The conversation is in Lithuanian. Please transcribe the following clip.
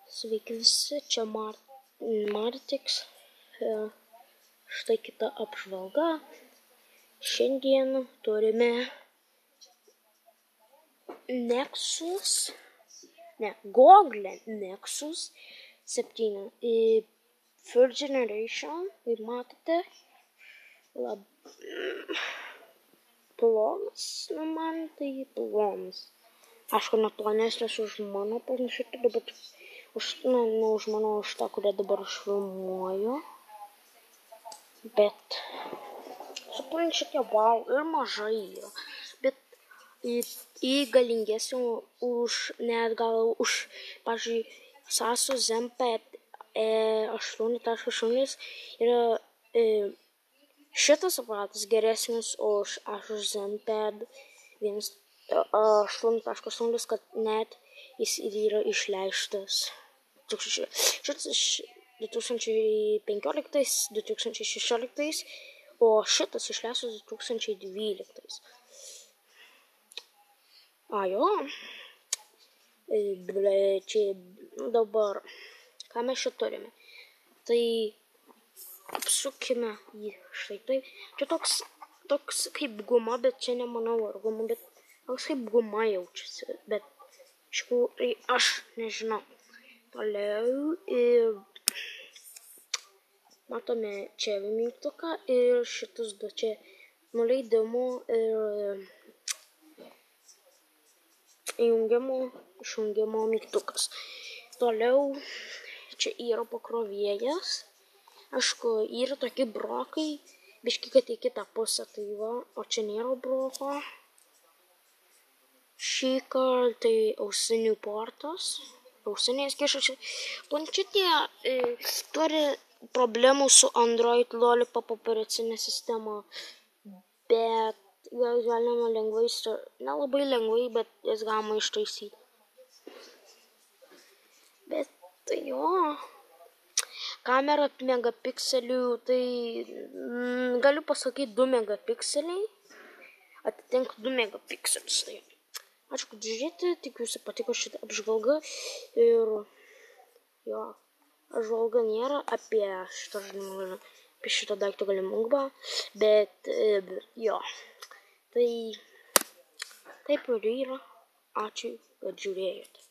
Sveiki visi, čia Martiks. Štai kita apžvalga. Šiandien turime Google Nexus 7 Third Generation, kaip matote, plonas, man tai plonas. Aišku, net plonesnis už mano planšetę, bet ne už mano, už tą, kurią dabar aš filmuoju. Bet su planšetė, wow, ir mažai yra. Bet į galingesnį net gal už, pavyzdžiui, Asus ZenPad 8.0 yra šitas aparatas geresnis už Asus ZenPad 8.0, kad net jis ir yra išleistas 2015-2016, o šitas išleistas 2012. Čia dabar, ką mes čia turime? Tai apsukime jį štai taip. Čia toks kaip guma, bet čia nemanau ar guma, bet toks kaip guma jaučiasi, bet iš kur aš nežinau. Toliau matome čia mygtuką ir šitus du čia nuleidimo ir įjungimo, išjungimo mygtukas. Toliau čia yra pakrovėjas. Aišku, yra tokie brokai, biški, kad į kitą pusę, tai va, o čia nėra broko. Šį kartą tai ausinių portas, ausinės kišasi. Planšetė turi problemų su Android Lollipop operacinė sistema, bet jas galima lengvai, nelabai lengvai, bet jas galima ištaisyti. Bet tai jo, kamera megapikselių, tai galiu pasakyti 2 megapikseliai, atitinka 2 megapikselius. Tai ačiū, kad žiūrėjote, tikiuosi patiko šitą apžvalgą ir jo, apžvalga nėra apie šitą daikto galimybę, bet jo, tai taip ir yra. Ačiū, kad žiūrėjote.